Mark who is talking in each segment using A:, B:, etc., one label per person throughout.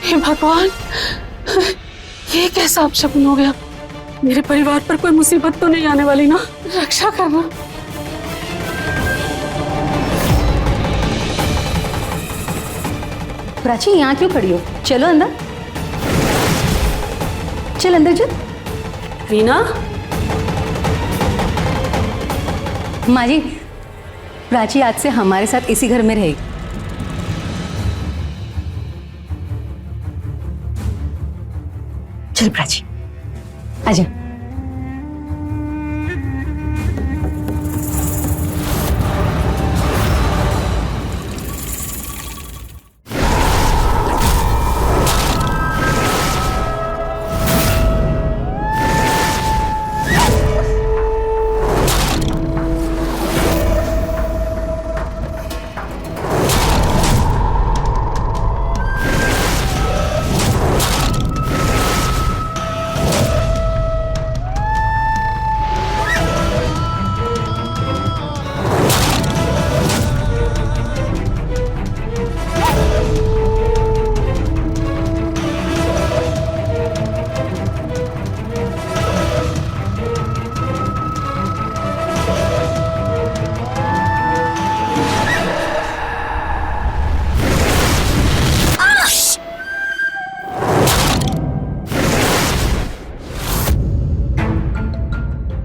A: हे भगवान, ये कैसा अपशकुन हो गया। मेरे परिवार पर कोई मुसीबत तो नहीं आने वाली ना? रक्षा करना।
B: प्राची यहाँ क्यों खड़ी हो? चलो अंदर, चल अंदर चल।
A: रीना,
B: माँ जी, प्राची आज से हमारे साथ इसी घर में रहेगी। चल प्राची, आजा।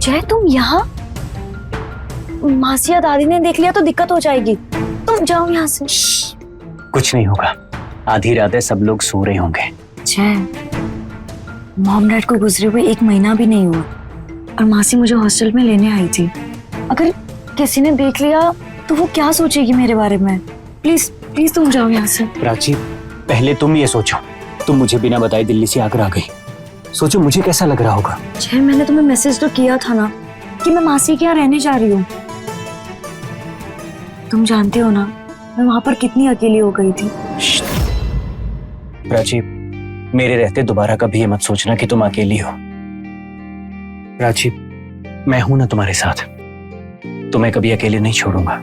C: जय, तुम यहाँ? मासी या दादी ने देख लिया तो दिक्कत हो जाएगी। तुम जाओ यहाँ से।
D: कुछ नहीं होगा, आधी रात है, सब लोग सो रहे होंगे।
C: जय, मॉम डैड को गुजरे हुए 1 महीना भी नहीं हुआ और मासी मुझे हॉस्टल में लेने आई थी। अगर किसी ने देख लिया तो वो क्या सोचेगी मेरे बारे में? प्लीज प्लीज तुम जाओ यहाँ से।
D: प्राची, पहले तुम ये सोचो, तुम मुझे बिना बताए दिल्ली से आकर आ गई। सोचो मुझे कैसा लग रहा होगा।
C: जय, मैंने तुम्हें मैसेज तो किया था ना कि मैं मासी के यहाँ रहने जा रही हूँ। तुम जानते हो ना मैं वहां पर कितनी अकेली हो गई थी।
D: प्राची, मेरे रहते दोबारा कभी ये मत सोचना कि तुम अकेली हो। प्राची, मैं हूं ना तुम्हारे साथ, तुम्हें कभी अकेले नहीं छोड़ूंगा।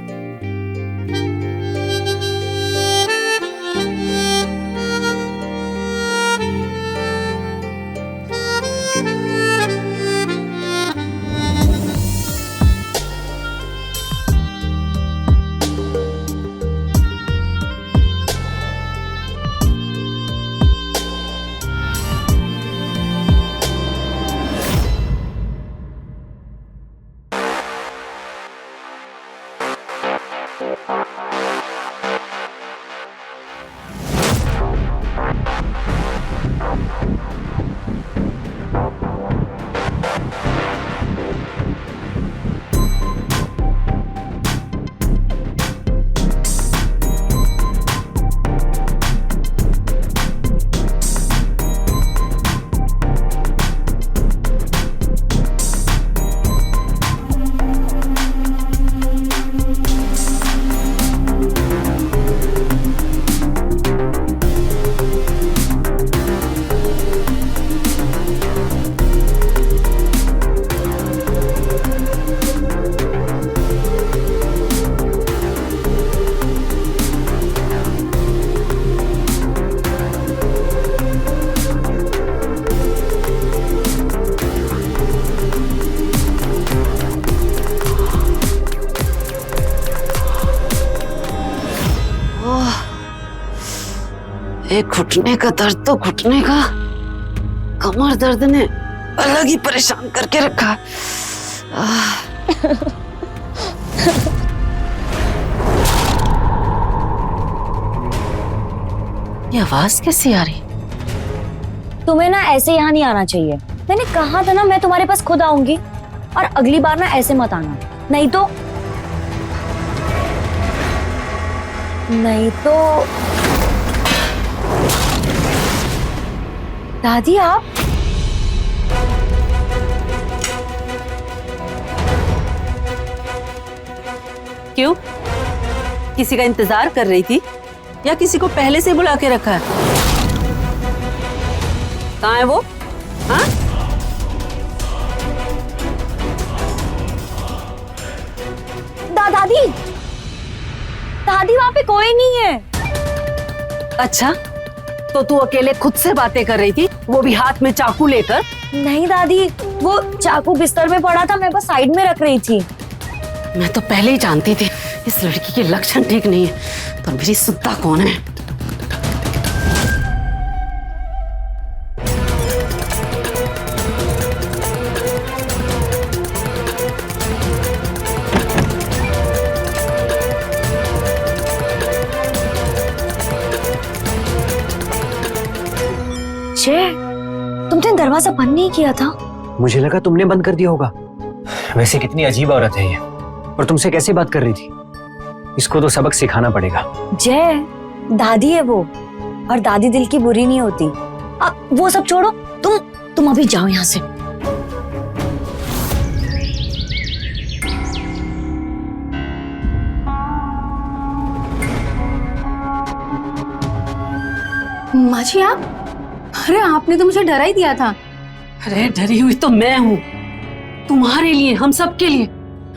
A: एक घुटने का दर्द तो घुटने का, कमर दर्द ने अलग ही परेशान करके रखा। ये आवाज कैसी आ रही?
C: तुम्हें ना ऐसे यहाँ नहीं आना चाहिए। मैंने कहा था ना मैं तुम्हारे पास खुद आऊंगी, और अगली बार ना ऐसे मत आना, नहीं तो दादी आप
A: क्यों? किसी का इंतजार कर रही थी या किसी को पहले से बुला के रखा है? कहाँ है वो? हाँ?
C: दादी दादी वहां पे कोई नहीं है।
A: अच्छा, तो तू अकेले खुद से बातें कर रही थी, वो भी हाथ में चाकू लेकर।
C: नहीं दादी, वो चाकू बिस्तर में पड़ा था, मैं बस साइड में रख रही थी।
A: मैं तो पहले ही जानती थी इस लड़की के लक्षण ठीक नहीं है, पर मेरी सुत्ता कौन है?
C: जय, तुमने दरवाजा बंद नहीं किया था?
D: मुझे लगा तुमने बंद कर दिया होगा। वैसे कितनी अजीब औरत है ये, और तुमसे कैसे बात कर रही थी? इसको तो सबक सिखाना पड़ेगा।
C: जय, दादी है वो, और दादी दिल की बुरी नहीं होती। वो सब छोड़ो, तुम अभी जाओ यहाँ से।
B: माँ जी आप, अरे आपने तो मुझे डरा ही दिया था।
A: अरे डरी हुई तो मैं हूँ, तुम्हारे लिए, हम सब के लिए,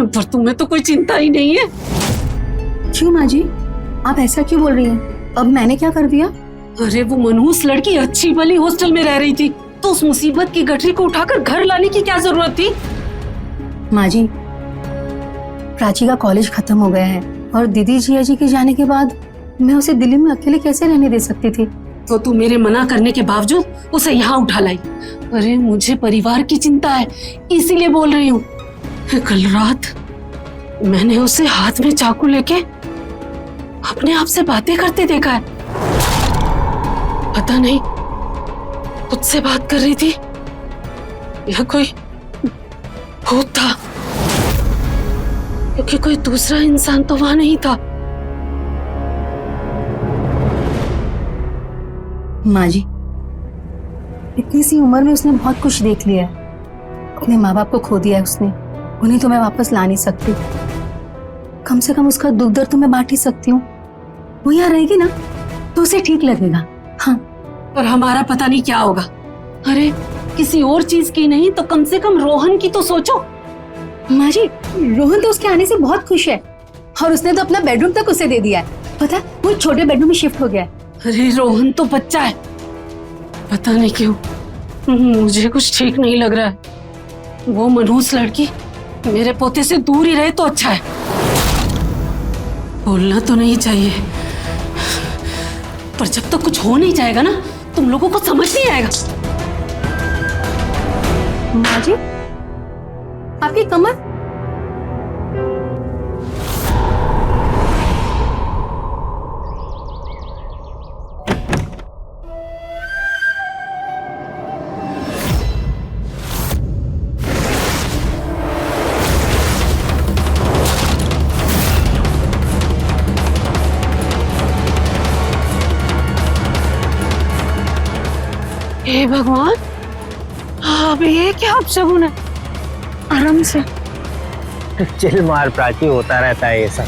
A: पर तुम्हें तो कोई चिंता ही नहीं है।
B: क्यों माँ जी, आप ऐसा क्यों बोल रही हैं? अब मैंने क्या कर दिया?
A: अरे वो मनहूस लड़की अच्छी भली हॉस्टल में रह रही थी, तो उस मुसीबत की गठरी को उठाकर घर लाने की क्या जरूरत थी?
B: माँ जी, प्राची का कॉलेज खत्म हो गया है, और दीदी जिया जी के जाने के बाद मैं उसे दिल्ली में अकेले कैसे रहने दे सकती थी?
A: तो तू मेरे मना करने के बावजूद उसे यहाँ उठा लाई। अरे मुझे परिवार की चिंता है, इसीलिए बोल रही हूँ। कल रात मैंने उसे हाथ में चाकू लेके अपने आप से बातें करते देखा है। पता नहीं तुझसे बात कर रही थी या कोई भूत था, क्योंकि कोई दूसरा इंसान तो वहां नहीं था।
B: माँ जी, इतनी सी उम्र में उसने बहुत कुछ देख लिया है। अपने माँ बाप को खो दिया है उसने, उन्हें तो मैं वापस ला नहीं सकती। कम से कम उसका दुख दर्द तो मैं बांट ही सकती हूँ। वो यहाँ रहेगी ना तो उसे ठीक लगेगा। हाँ,
A: पर हमारा पता नहीं क्या होगा। अरे किसी और चीज की नहीं तो कम से कम रोहन की तो सोचो।
B: माँ जी, रोहन तो उसके आने से बहुत खुश है, और उसने तो अपना बेडरूम तक उसे दे दिया है। पता है, वो छोटे बेडरूम में शिफ्ट हो गया है।
A: अरे रोहन तो बच्चा है, पता नहीं क्यों मुझे कुछ ठीक नहीं लग रहा है। वो मनहूस लड़की मेरे पोते से दूर ही रहे तो अच्छा है। बोलना तो नहीं चाहिए, पर जब तक कुछ हो नहीं जाएगा ना, तुम लोगों को समझ नहीं आएगा।
B: माँ जी, आपकी कमर।
A: हे भगवान, अब ये क्या अपशगुन है? आराम से।
D: चिल मार प्राची, होता रहता है ये सब।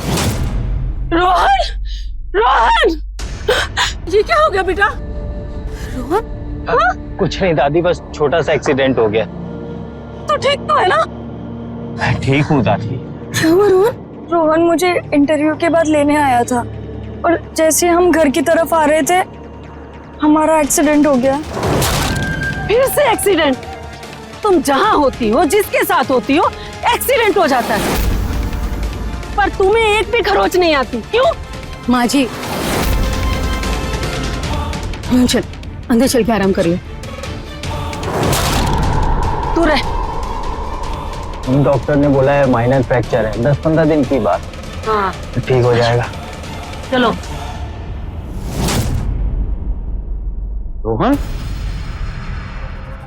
A: रोहन, रोहन, ये क्या हो गया बेटा? रोहन? हाँ?
D: कुछ नहीं दादी, बस छोटा सा एक्सीडेंट हो गया।
A: तो ठीक तो है ना?
D: मैं ठीक हूँ दादी।
A: क्या हुआ रोहन?
C: रोहन मुझे इंटरव्यू के बाद लेने आया था, और जैसे हम घर की तरफ आ रहे थे, हमारा एक्सीडेंट हो गया।
A: फिर से एक्सीडेंट? तुम जहां होती हो, जिसके साथ होती हो, एक्सीडेंट हो जाता है, पर तुम्हें एक भी खरोच नहीं आती, क्यों?
B: माँ जी, चल अंदर चल के आराम कर लो।
A: तू रह।
D: डॉक्टर ने बोला है माइनर फ्रैक्चर है, 10-15 दिन की बात।
A: हाँ
D: ठीक हो जाएगा।
A: चलो।
E: रोहन,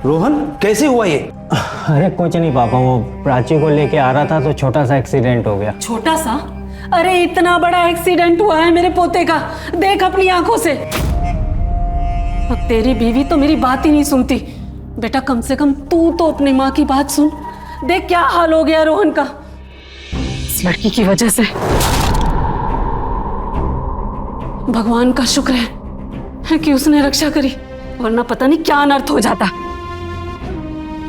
E: रोहन कैसे हुआ ये?
D: अरे कुछ नहीं पापा, वो प्राची को लेके आ रहा था तो छोटा सा एक्सीडेंट हो गया।
A: छोटा सा? अरे इतना बड़ा एक्सीडेंट हुआ है मेरे पोते का, देख अपनी आंखों से। अब तेरी बीवी तो मेरी बात ही नहीं सुनती। बेटा कम से कम तू तो अपनी माँ की बात सुन। देख क्या हाल हो गया रोहन का इस लड़की की वजह से। भगवान का शुक्र है कि उसने रक्षा करी, वरना पता नहीं क्या अनर्थ हो जाता।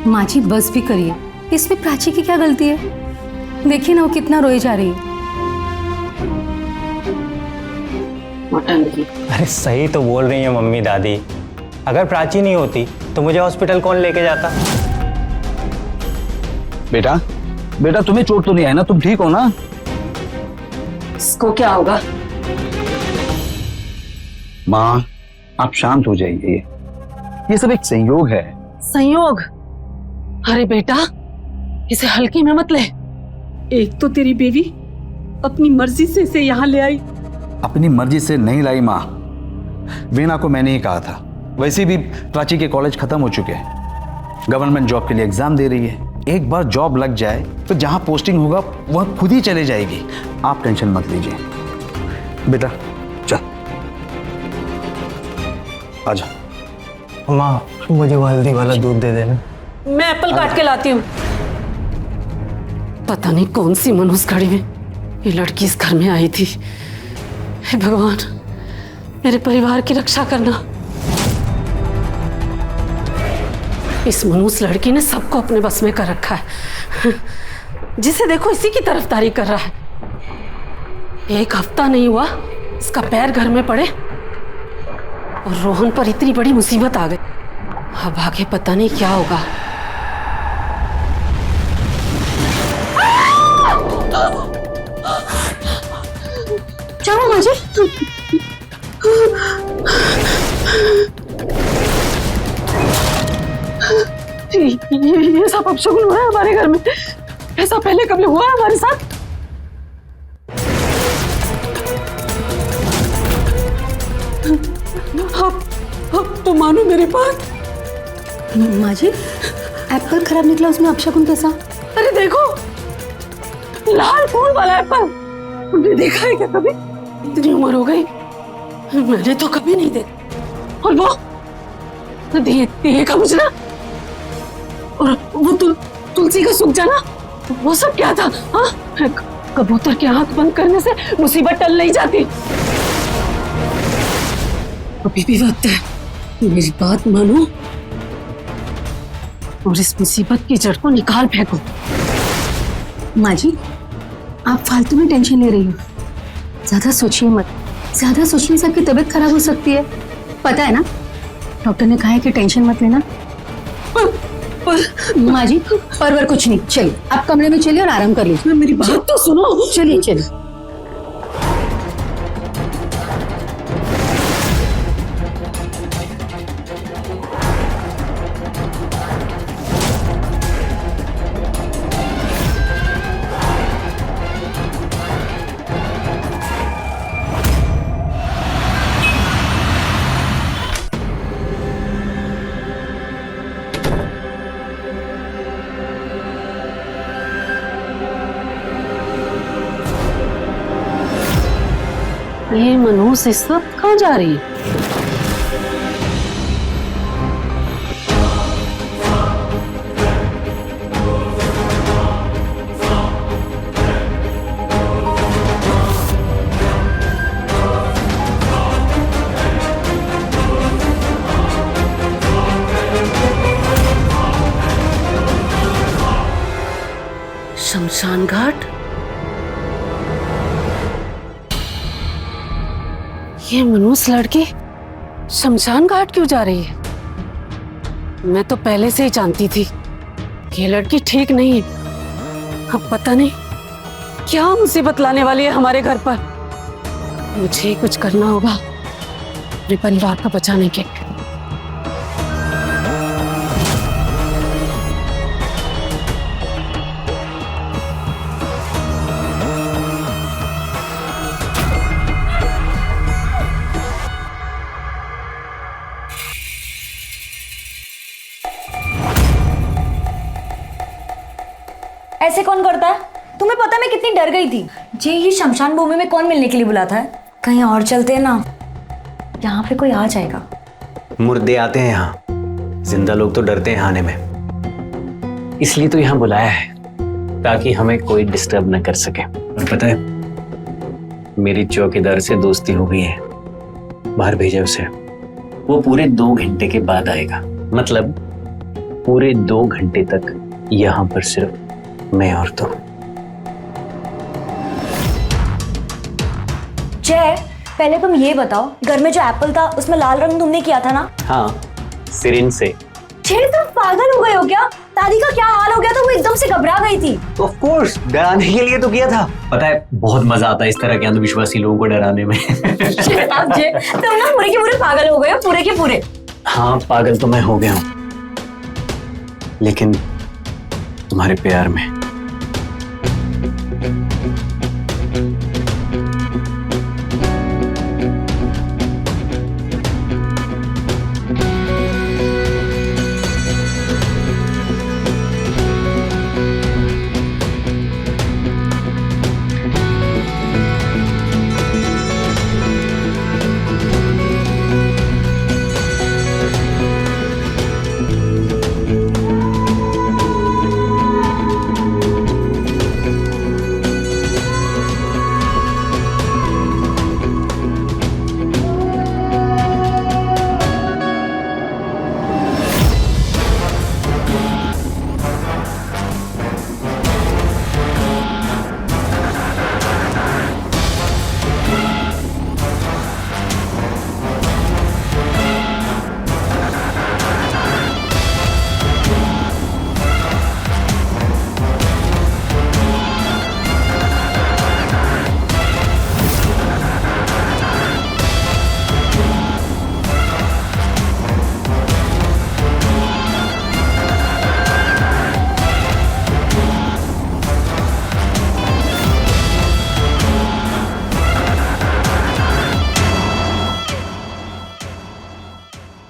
B: माँ जी बस भी करिए, इसमें प्राची की क्या गलती है? देखिए ना वो कितना रोई जा रही है।
A: नौटंकी।
E: अरे सही तो बोल रही है मम्मी दादी। अगर प्राची नहीं होती तो मुझे हॉस्पिटल कौन लेके जाता?
F: बेटा बेटा तुम्हें चोट तो नहीं आई ना? तुम ठीक हो ना?
A: इसको क्या होगा?
F: माँ आप शांत हो जाइए, ये सब एक संयोग है।
A: संयोग? अरे बेटा, इसे हल्के में मत ले। एक तो तेरी बीवी अपनी मर्जी से इसे यहाँ ले आई।
F: अपनी मर्जी से नहीं लाई माँ, वीणा को मैंने ही कहा था। वैसे भी प्राची के कॉलेज खत्म हो चुके हैं, गवर्नमेंट जॉब के लिए एग्जाम दे रही है। एक बार जॉब लग जाए तो जहाँ पोस्टिंग होगा वह खुद ही चले जाएगी। आप टेंशन मत लीजिए बेटा, चल आजा।
E: माँ मुझे वो हल्दी वाला दूध दे देना।
A: मैं एप्पल काट के लाती हूँ। पता नहीं कौन सी मनुष्य घड़ी में ये लड़की इस घर में आई थी। हे भगवान, मेरे परिवार की रक्षा करना। इस मनुष्य लड़की ने सबको अपने बस में कर रखा है। जिसे देखो इसी की तरफदारी कर रहा है। एक हफ्ता नहीं हुआ इसका पैर घर में पड़े और रोहन पर इतनी बड़ी मुसीबत आ गई। अब आगे पता नहीं क्या होगा। क्या हुआ मुझे? ये सब अपशगुन हो रहा है हमारे घर में। ऐसा पहले कभी हुआ है हमारे साथ? अब तो मानो मेरी बात।
B: माँ जी, एप्पल खराब निकला, उसमें अपशगुन कैसा?
A: अरे देखो, लाल फूल वाला एप्पल। तुमने देखा है क्या कभी? इतनी उम्र हो गई, मैंने तो कभी नहीं देखा। और वो दिए का मुझे, और वो तुलसी का सूख जाना, वो सब क्या था? हाँ, कबूतर की आंख बंद करने से मुसीबत टल नहीं जाती। अभी भी वक्त है, मेरी बात मानो और इस मुसीबत की जड़ को निकाल फेंको।
B: माँ जी, आप फालतू में टेंशन ले रही हो। ज्यादा सोचिए मत, ज्यादा सोचने से आपकी तबीयत खराब हो सकती है। पता है ना, डॉक्टर ने कहा है कि टेंशन मत लेना। माँ जी, परवर कुछ नहीं, चलिए आप कमरे में चलिए और आराम कर लीजिए।
A: मेरी बात तो सुनो।
B: चलिए चलिए।
A: ये मनुष्य इस वक्त कहाँ जा रही है? शमशान घाट? ये मनुष्य लड़की शमशान घाट क्यों जा रही है? मैं तो पहले से ही जानती थी कि ये लड़की ठीक नहीं है। अब पता नहीं क्या मुसीबत लाने वाली है हमारे घर पर। मुझे ही कुछ करना होगा अपने परिवार को बचाने के।
C: ऐसे कौन करता है? तुम्हें पता है मैं कितनी डर गई थी। जी, ये शमशान भूमि में कौन मिलने के लिए बुलाता है? कहीं और चलते हैं ना, यहाँ पे कोई आ जाएगा।
D: मुर्दे आते हैं यहाँ, जिंदा लोग तो डरते हैं आने में। इसलिए तो यहाँ बुलाया है ताकि हमें कोई डिस्टर्ब न कर सके। और पता है, मेरी चौकीदार से दोस्ती हो गई है। बाहर भेजा उसे, वो पूरे 2 घंटे के बाद आएगा। मतलब पूरे 2 घंटे तक यहाँ पर सिर्फ मैं और तुम।
C: जय, पहले तुम ये बताओ, घर में जो एप्पल था उसमें लाल रंग तुमने किया था ना?
D: हाँ, सिरिंज से।
C: छे, तुम पागल हो गए हो क्या? दादी का क्या हाल हो गया था, वो एकदम से घबरा गई थी।
D: ऑफ कोर्स, डराने के लिए तो किया था। पता है, बहुत मजा आता है इस तरह के अंधविश्वासी लोगों को डराने में।
C: अब जे, तुम ना पूरे के पूरे पागल हो गए हो, पूरे के पूरे।
D: हाँ, पागल तो मैं हो गया हूँ, लेकिन तुम्हारे प्यार में।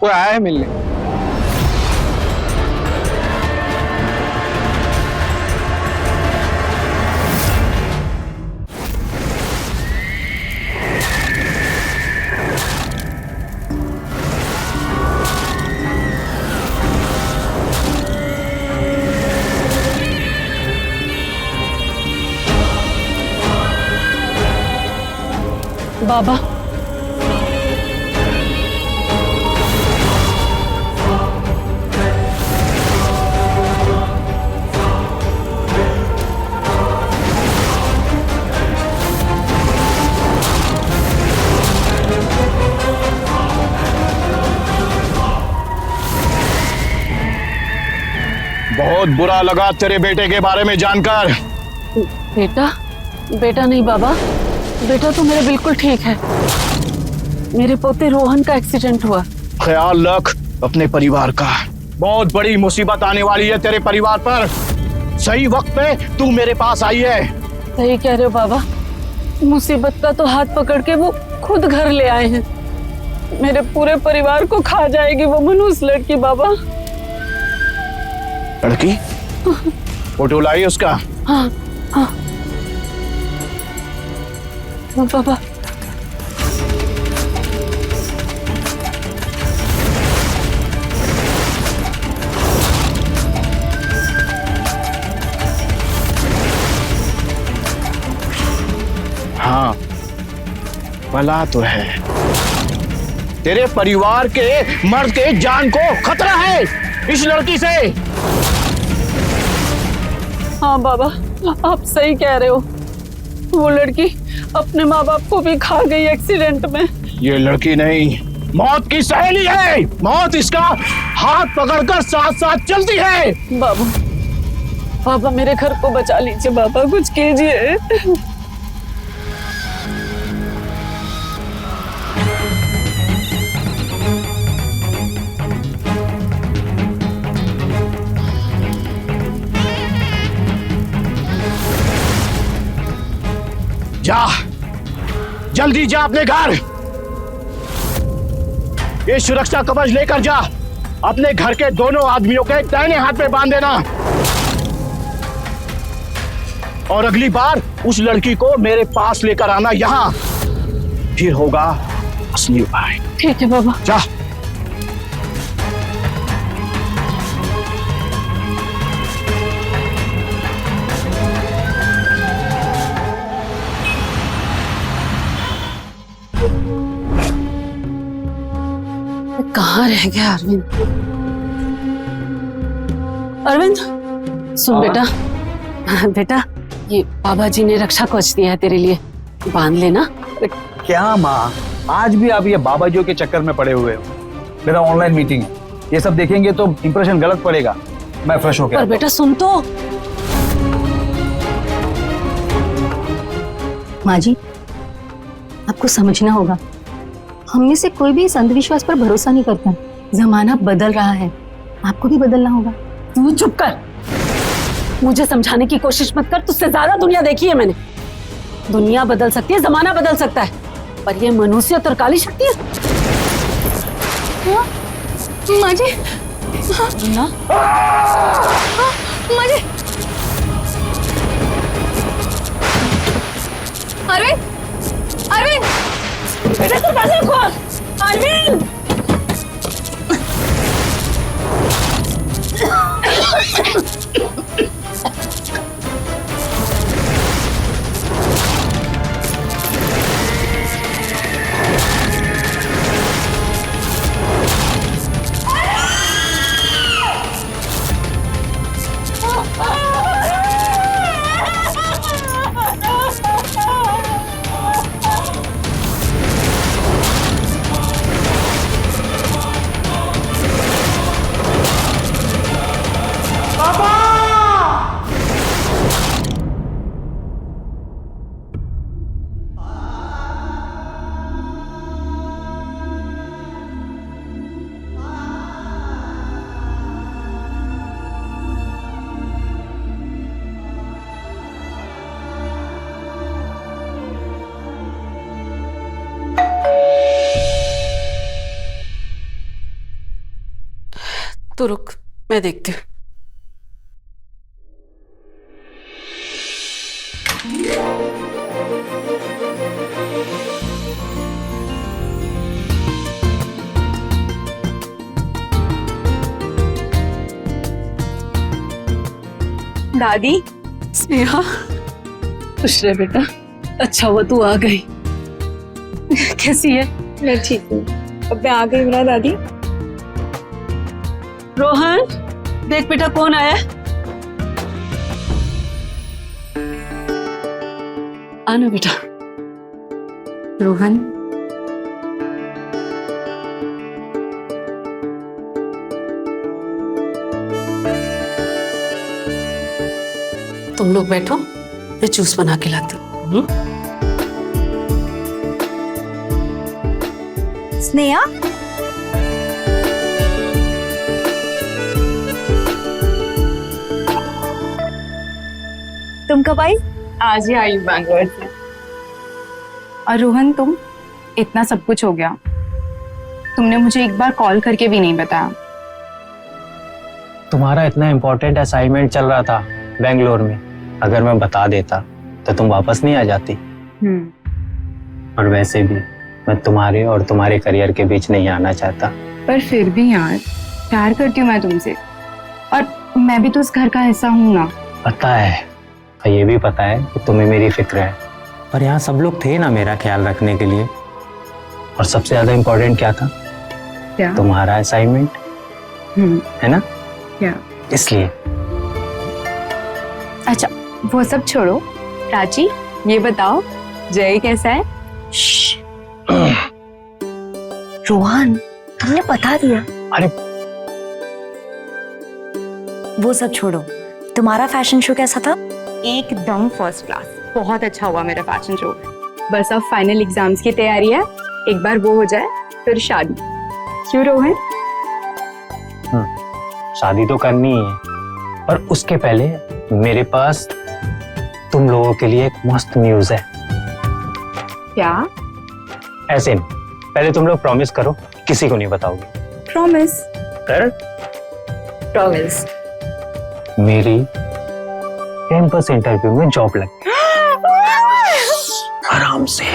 G: कोई आया है मिलने?
A: बाबा,
G: बहुत बुरा लगा तेरे बेटे के बारे में जानकर।
A: बेटा? बेटा नहीं बाबा, बेटा तो मेरा बिल्कुल ठीक है। मेरे पोते रोहन का एक्सीडेंट हुआ।
G: ख्याल रख अपने परिवार का, बहुत बड़ी मुसीबत आने वाली है तेरे परिवार पर। सही वक्त पे तू मेरे पास आई है।
A: सही कह रहे हो बाबा, मुसीबत का तो हाथ पकड़ के वो खुद घर ले आए हैं। मेरे पूरे परिवार को खा जाएगी वो मनहूस लड़की। बाबा,
G: लड़की? फोटो लाई उसका?
A: हाँ हाँ बाबा।
G: हाँ, भला तो है। तेरे परिवार के मर्द के जान को खतरा है इस लड़की से।
A: हाँ बाबा, आप सही कह रहे हो। वो लड़की अपने माँ बाप को भी खा गई एक्सीडेंट में।
G: ये लड़की नहीं, मौत की सहेली है। मौत इसका हाथ पकड़कर साथ साथ चलती है।
A: बाबा, बाबा मेरे घर को बचा लीजिए बाबा, कुछ कीजिए।
G: जा, जल्दी जा अपने घर। ये सुरक्षा कवच लेकर जा, अपने घर के दोनों आदमियों के दाहिने हाथ पे बांध देना। और अगली बार उस लड़की को मेरे पास लेकर आना यहाँ, फिर होगा असली उपाय।
A: ठीक है बाबा।
G: जा।
A: कहाँ रह गया अरविंद? अरविंद, सुन बेटा। बेटा, ये बाबा जी ने रक्षा कवच दिया है तेरे लिए, बांध लेना।
F: क्या माँ, आज भी आप ये बाबाजियों के चक्कर में पड़े हुए हो। मेरा ऑनलाइन मीटिंग है, ये सब देखेंगे तो इंप्रेशन गलत पड़ेगा। मैं फ्रेश हो गया।
A: पर बेटा सुन तो।
B: माँ जी, आपको समझना होगा, हम में से कोई भी इस अंधविश्वास पर भरोसा नहीं करता। जमाना बदल रहा है, आपको भी बदलना होगा।
A: तू चुप कर, मुझे समझाने की कोशिश मत कर। तुझसे ज्यादा दुनिया देखी है मैंने। दुनिया बदल सकती है, जमाना बदल सकता है, पर ये मनुष्य और काली शक्ति है।
B: माँ जी,
A: ना
B: माँ जी, अरविंद, अरविंद,
A: बेटा तू दरवाजा खोल। अरविंद, तू रुक, मैं देखती हूँ।
C: दादी,
A: स्नेहा, खुश रहे बेटा। अच्छा हुआ तू आ गई। कैसी है?
C: मैं ठीक हूँ। अब मैं आ गई हूँ ना दादी।
A: रोहन, देख बेटा कौन आया। आना बेटा।
B: रोहन,
A: तुम लोग बैठो, मैं जूस बना के लाती हूँ।
C: स्नेहा, तुम कब आई?
H: आज ही आई बैंगलोर से। और रोहन, तुम, इतना सब कुछ हो गया, तुमने मुझे एक बार कॉल करके भी नहीं बताया।
E: तुम्हारा इतना इम्पोर्टेंट असाइनमेंट चल रहा था बेंगलोर में, अगर मैं बता देता तो तुम वापस नहीं आ जाती। और वैसे भी मैं तुम्हारे और तुम्हारे करियर के बीच नहीं आना चाहता।
H: पर फिर भी यार, प्यार करती हूँ मैं तुमसे, और मैं भी तो उस घर का हिस्सा हूँ ना।
E: पता है, और ये भी पता है कि तुम्हें मेरी फिक्र है, पर यहाँ सब लोग थे ना मेरा ख्याल रखने के लिए। और सबसे ज्यादा इम्पोर्टेंट क्या था?
H: क्या?
E: तुम्हारा असाइनमेंट, है ना?
H: क्या?
E: इसलिए।
H: अच्छा, वो सब छोड़ो। प्राची, ये बताओ जय कैसा है?
C: रोहन, तुमने बता दिया?
E: अरे
C: वो सब छोड़ो, तुम्हारा फैशन शो कैसा था?
H: एकदम फर्स्ट क्लास, बहुत अच्छा हुआ मेरा फैशन शो। बस अब फाइनल एग्जाम्स की तैयारी है, एक बार वो हो जाए फिर शादी। क्यों रोहन?
E: शादी तो करनी ही है, पर उसके पहले मेरे पास तुम लोगों के लिए एक मस्त न्यूज़ है।
H: क्या?
E: ऐसे नहीं, पहले तुम लोग प्रॉमिस करो किसी को नहीं बताओगे।
H: प्रॉमिस?
E: कर।
H: प्रॉमिस।
E: मेरी कैंपस इंटरव्यू में जॉब लग गई। आराम से,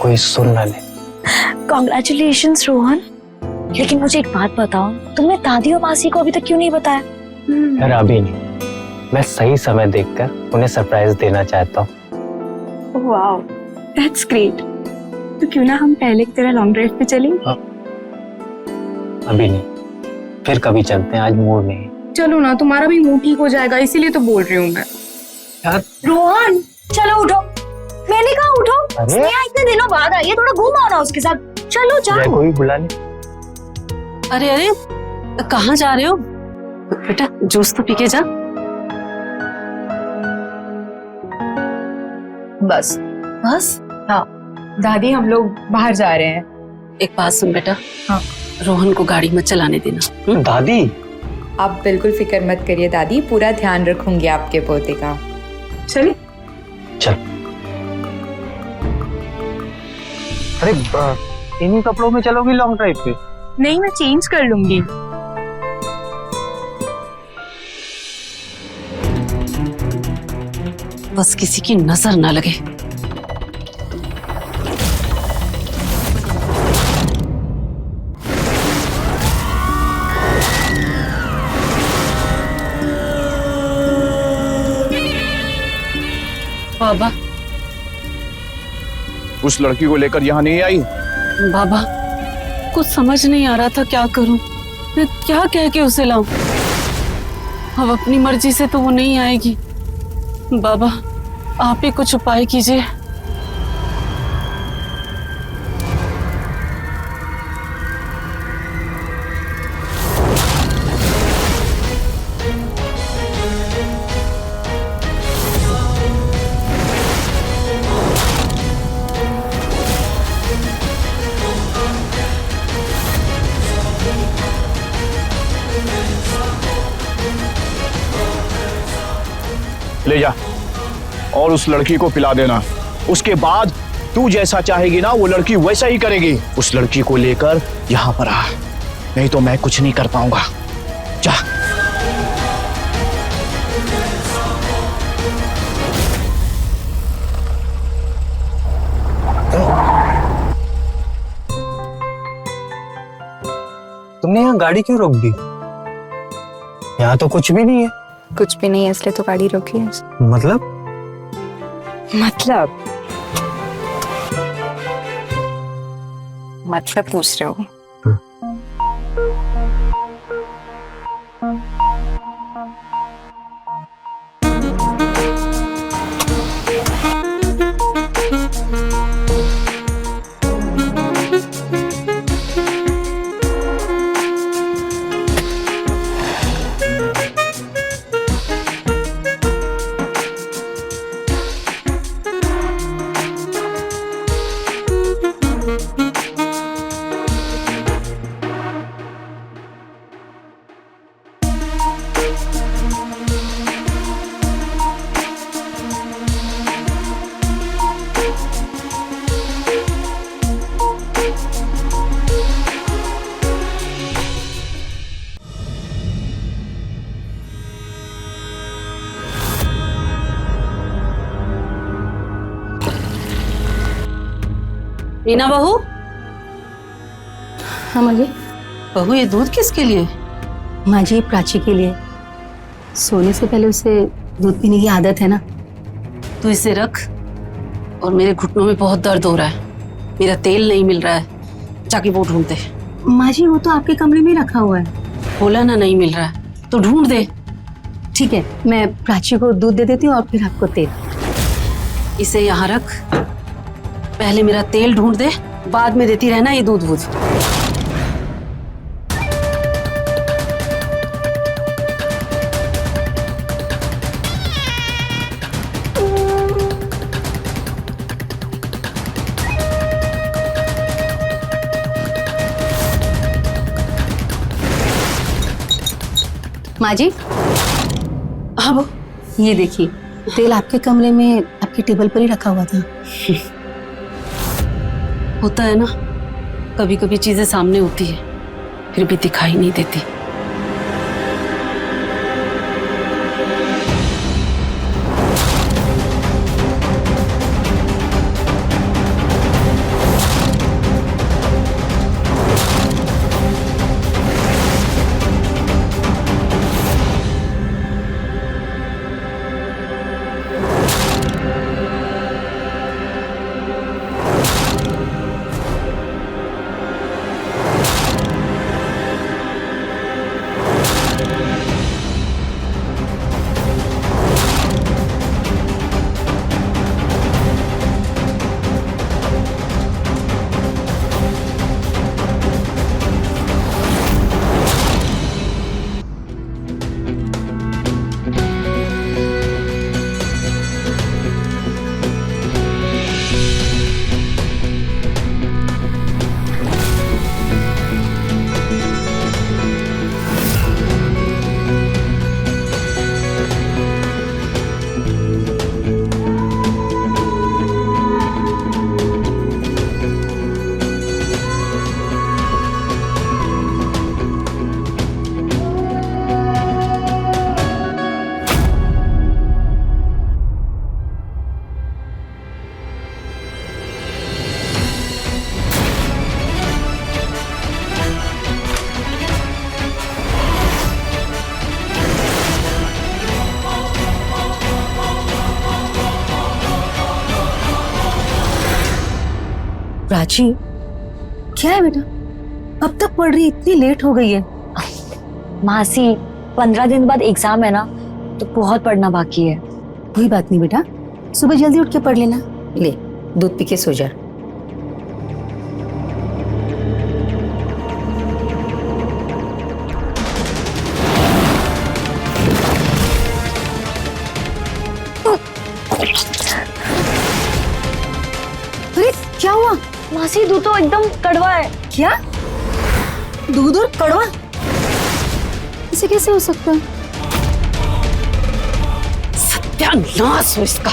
E: कोई सुन ना ले।
C: कॉन्ग्रेचुलेशंस रोहन। लेकिन मुझे एक बात बताओ, तुमने दादी और मासी को अभी तक क्यों नहीं बताया?
E: यार अभी नहीं, मैं सही समय देखकर उन्हें सरप्राइज देना चाहता हूँ।
H: Wow, that's great. तो क्यों ना हम पहले की तरह लॉन्ग ड्राइव पे चलें?
E: अभी नहीं, फिर कभी चलते हैं, आज मूड नहीं।
H: चलो ना, तुम्हारा भी मूड ठीक हो जाएगा, इसीलिए तो बोल रही हूँ मैं।
E: यार
C: रोहन, चलो उठो। मैंने कहा उठो।
E: अरे?
C: स्नेहा इतने दिनों बाद आई है, थोड़ा घूम आओ ना उसके साथ। चलो
E: जय
C: जाओ।
E: को भी बुला ले।
A: अरे अरे, कहाँ जा रहे हो बेटा? जूस तो पी के जा।
H: बस
C: बस
H: हाँ दादी, हम लोग बाहर जा रहे हैं।
A: एक बात सुन बेटा,
H: हाँ।
A: रोहन को गाड़ी मत चलाने देना।
E: दादी,
H: आप बिल्कुल फिक्र मत करिए दादी, पूरा ध्यान रखूंगी आपके पोते का। चलिए।
E: चल। अरे इन्हीं कपड़ों में चलोगी लॉन्ग ड्राइव पे?
H: नहीं, मैं चेंज कर लूंगी।
A: बस किसी की नजर ना लगे। बाबा,
G: उस लड़की को लेकर यहाँ नहीं आई?
A: बाबा, कुछ समझ नहीं आ रहा था क्या करूं। मैं क्या कह के उसे लाऊं? अब अपनी मर्जी से तो वो नहीं आएगी। बाबा, आप ही कुछ उपाय कीजिए।
G: ले जा और उस लड़की को पिला देना। उसके बाद तू जैसा चाहेगी ना वो लड़की वैसा ही करेगी। उस लड़की को लेकर यहाँ पर आ, नहीं तो मैं कुछ नहीं कर पाऊंगा। जा।
E: तुमने यहाँ गाड़ी क्यों रोक दी? यहाँ तो कुछ भी नहीं है।
H: कुछ भी नहीं है इसलिए तो गाड़ी रोकी है।
E: मतलब
H: मतलब पूछ रहे हो?
A: मीना बहू,
B: हाँ माँ जी।
A: बहू ये दूध किसके लिए?
B: माँ जी, प्राची के लिए। सोने से पहले उसे दूध पीने की आदत है ना।
A: तू इसे रख। और मेरे घुटनों में बहुत दर्द हो रहा है, मेरा तेल नहीं मिल रहा है, जाके वो ढूंढ दे।
B: माँ जी, वो तो आपके कमरे में रखा हुआ है।
A: बोला ना नहीं मिल रहा है तो ढूंढ दे।
B: ठीक है, मैं प्राची को दूध दे देती हूँ और फिर आपको तेल।
A: इसे यहाँ रख, पहले मेरा तेल ढूंढ दे, बाद में देती रहना ये दूध वूध।
B: माँ जी,
A: हाँ वो
B: ये देखिए, तेल आपके कमरे में आपके टेबल पर ही रखा हुआ था।
A: होता है ना, कभी कभी चीजें सामने होती है फिर भी दिखाई नहीं देती।
B: प्राची, क्या है बेटा? अब तक पढ़ रही, इतनी लेट हो गई है।
C: मासी 15 दिन बाद एग्जाम है ना, तो बहुत पढ़ना बाकी है।
B: कोई बात नहीं बेटा, सुबह जल्दी उठ के पढ़ लेना। ले दूध पी के सो जा। अरे क्या हुआ?
C: मासी दूध तो एकदम कड़वा है।
B: क्या? दूध और कड़वा? इसे कैसे हो सकता है?
A: सत्यानाश हो इसका।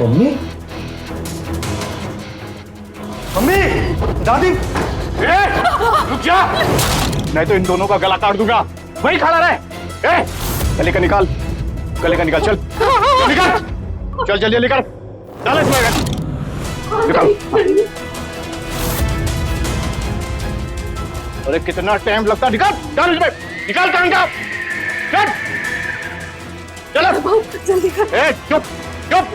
G: मम्मी, मम्मी, दादी, रुक जा, नहीं तो इन दोनों का गला काट दूंगा। वहीं खड़ा रहे। गले का निकाल, चल निकाल, चल जल्दी निकाल, डाल इसमें, निकाल। अरे कितना टाइम लगता, निकाल, डाल इसमें, निकाल कान का, चलो
A: जल्दी कर।
G: चुप चुप।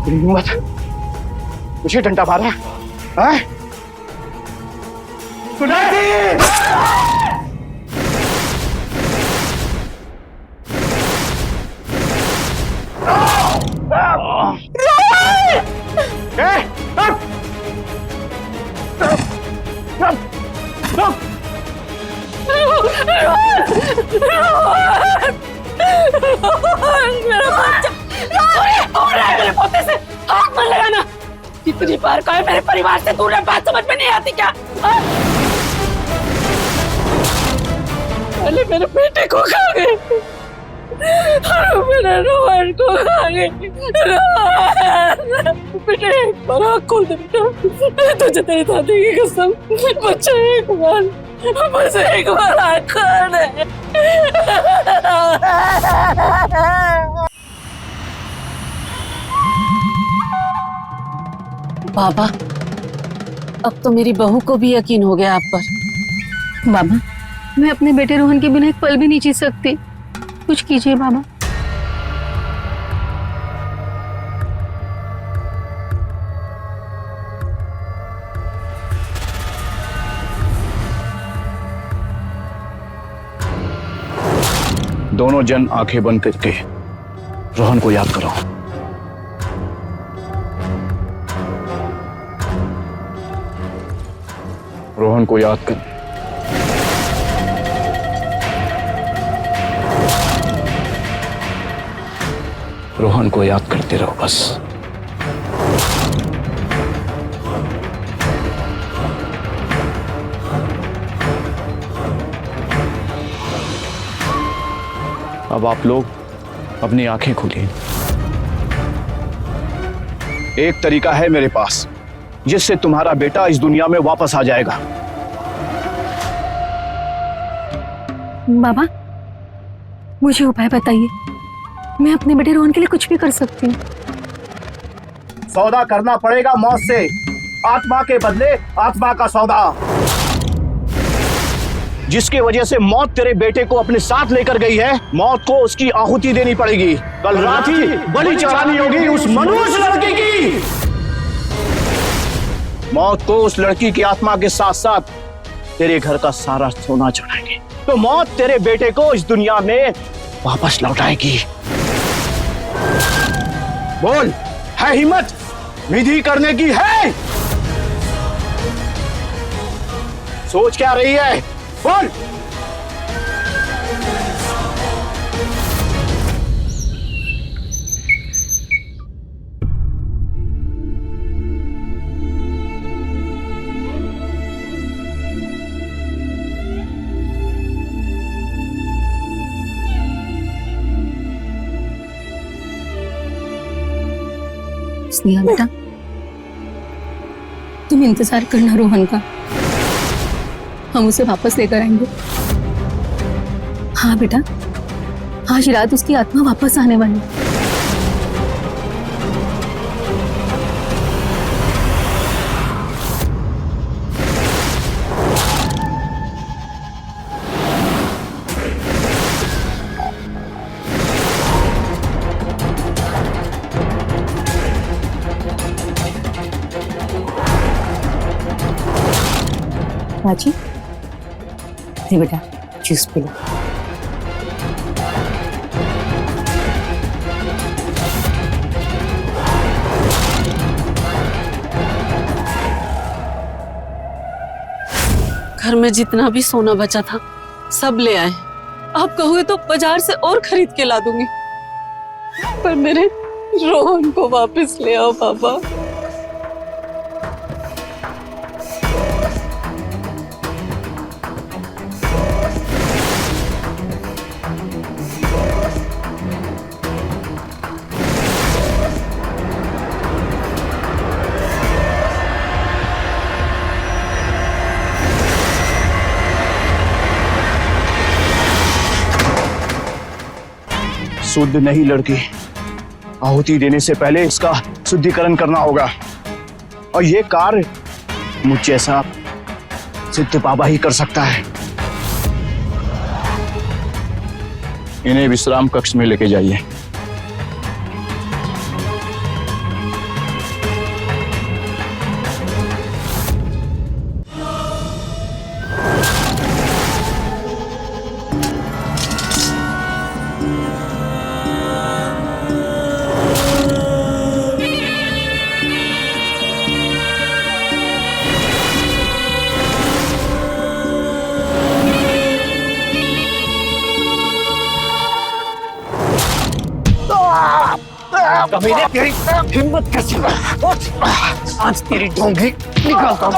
G: हिम्मत, मुझे डंडा मारा है?
A: मेरे पोते से हाथ मत लगाना। कितनी बार कहा मेरे परिवार से दूर रह, बात समझ में नहीं आती क्या? पहले मेरे बेटे को खा गए, मेरे रोहन को खा गए। बेटे एक बार आँख खोल दे बेटा, तुझे तेरी दादी की कसम, बच्चा एक बार, मुझे एक बार आँख खोल दे। बाबा, अब तो मेरी बहू को भी यकीन हो गया आप पर।
B: बाबा, मैं अपने बेटे रोहन के बिना एक पल भी नहीं जी सकती। कुछ कीजिए बाबा।
G: दोनों जन आंखें बंद करके रोहन को याद करो। रोहन को याद कर। रोहन को याद करते रहो बस। अब आप लोग अपनी आंखें खोलिए। एक तरीका है मेरे पास जिससे तुम्हारा बेटा इस दुनिया में वापस आ जाएगा।
B: बाबा, मुझे उपाय बताइए। मैं अपने बेटे रोहन के लिए कुछ भी कर सकती हूँ।
G: सौदा करना पड़ेगा मौत से, आत्मा के बदले आत्मा का सौदा। जिसकी वजह से मौत तेरे बेटे को अपने साथ लेकर गई है, मौत को उसकी आहुति देनी पड़ेगी। कल रात ही बलि चढ़ानी होगी उस मनुष्य लड़की की। मौत को उस लड़की की आत्मा के साथ साथ तेरे घर का सारा सोना चढ़ाएंगे, तो मौत तेरे बेटे को इस दुनिया में वापस लौटाएगी। बोल, है हिम्मत विधि करने की? है? सोच क्या रही है? बोल।
B: स्नेहा बेटा, तुम इंतजार करना रोहन का, हम उसे वापस लेकर आएंगे। हाँ बेटा, आज रात उसकी आत्मा वापस आने वाली है। राजी, ये बेटा जूस पी लो।
A: घर में जितना भी सोना बचा था सब ले आए। आप कहोगे तो बाजार से और खरीद के ला दूंगी, पर मेरे रोहन को वापस ले आओ पापा।
G: शुद्ध नहीं लड़की, आहुति देने से पहले इसका शुद्धिकरण करना होगा, और ये कार्य मुझ जैसा सिद्ध बाबा ही कर सकता है। इन्हें विश्राम कक्ष में लेके जाइए।
D: कमीने, तेरी हिम्मत कैसी? आज तेरी ढोंगी निकालता हूं।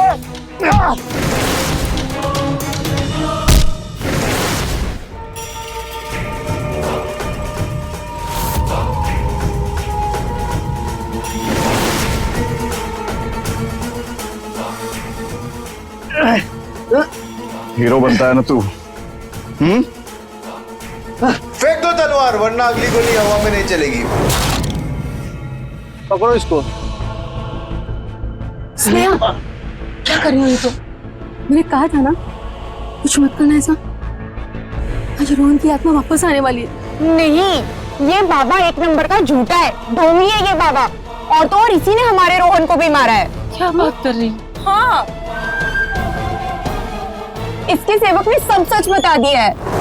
G: हीरो बनता है ना तू?
I: फेंक दो तलवार, वरना अगली गोली हवा में नहीं चलेगी।
G: पकड़ो इसको।
B: स्नेहा, क्या कर रही हो ये? तो मैंने कहा था ना कुछ मत करना ऐसा। आज रोहन की आत्मा वापस आने वाली है।
H: नहीं, ये बाबा एक नंबर का झूठा है, ढोंगी है ये बाबा। और तो और इसी ने हमारे रोहन को भी मारा है।
A: क्या बात कर रही?
H: हाँ, इसके सेवक ने सब सच बता दिया है।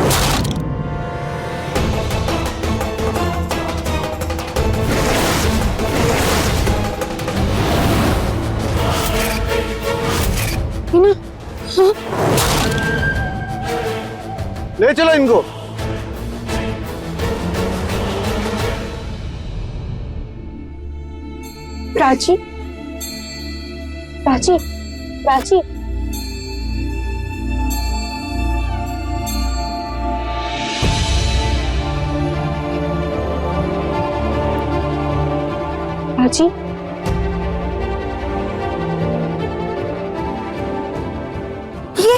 I: ले चलो इनको।
H: प्राची, प्राची, प्राची। प्राची,
C: ये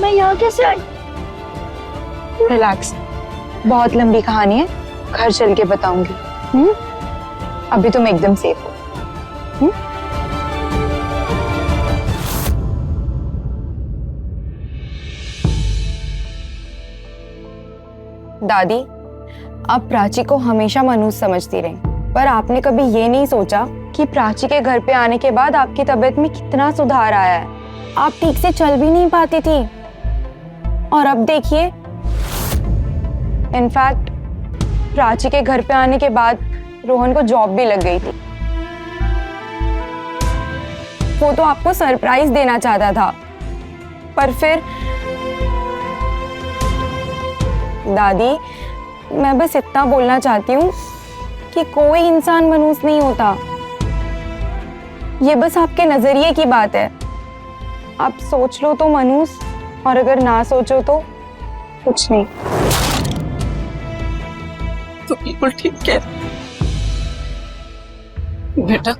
C: मैं यहाँ कैसे आई?
H: रिलैक्स, बहुत लंबी कहानी है, घर चल के बताऊंगी। अभी तुम एकदम सेफ हो। दादी, आप प्राची को हमेशा मनहूस समझती रही, पर आपने कभी ये नहीं सोचा कि प्राची के घर पे आने के बाद आपकी तबीयत में कितना सुधार आया है। आप ठीक से चल भी नहीं पाती थी और अब देखिए, इनफैक्ट प्राची के घर पे आने के बाद रोहन को जॉब भी लग गई थी। वो तो आपको सरप्राइज देना चाहता था, पर फिर दादी, मैं बस इतना बोलना चाहती हूँ कि कोई इंसान मनहूस नहीं होता। ये बस आपके नजरिए की बात है। आप सोच लो तो मनहूस, और अगर ना सोचो तो कुछ नहीं।
A: तो बिल्कुल ठीक है बेटा,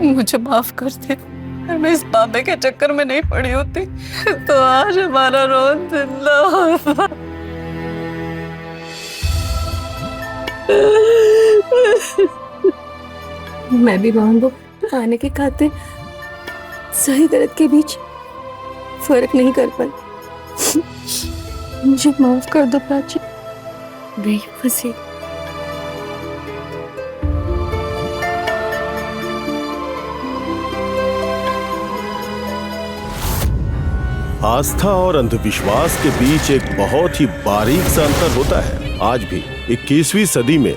A: मुझे माफ कर दे। अगर मैं इस बाबे के चक्कर में नहीं पड़ी होती तो आज हमारा रोहन जिंदा होता। मैं भी रोहन को आने के खाते सही गलत के बीच फर्क नहीं कर पाई। मुझे माफ कर दो प्राची, नहीं फंसी।
J: आस्था और अंधविश्वास के बीच एक बहुत ही बारीक सा अंतर होता है। आज भी 21वीं सदी में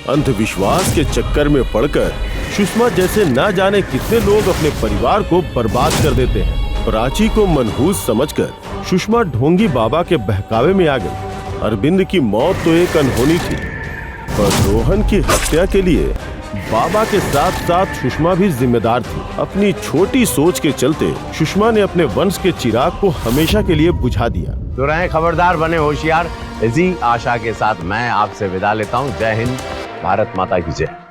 J: अंधविश्वास के चक्कर में पड़कर सुषमा जैसे ना जाने कितने लोग अपने परिवार को बर्बाद कर देते हैं। प्राची को मनहूस समझकर सुषमा ढोंगी बाबा के बहकावे में आ गई। अरविंद की मौत तो एक अनहोनी थी, पर रोहन की हत्या के लिए बाबा के साथ साथ सुषमा भी जिम्मेदार थी। अपनी छोटी सोच के चलते सुषमा ने अपने वंश के चिराग को हमेशा के लिए बुझा दिया।
D: तो रहें खबरदार, बने होशियार। इसी आशा के साथ मैं आपसे विदा लेता हूँ। जय हिंद, भारत माता की जय।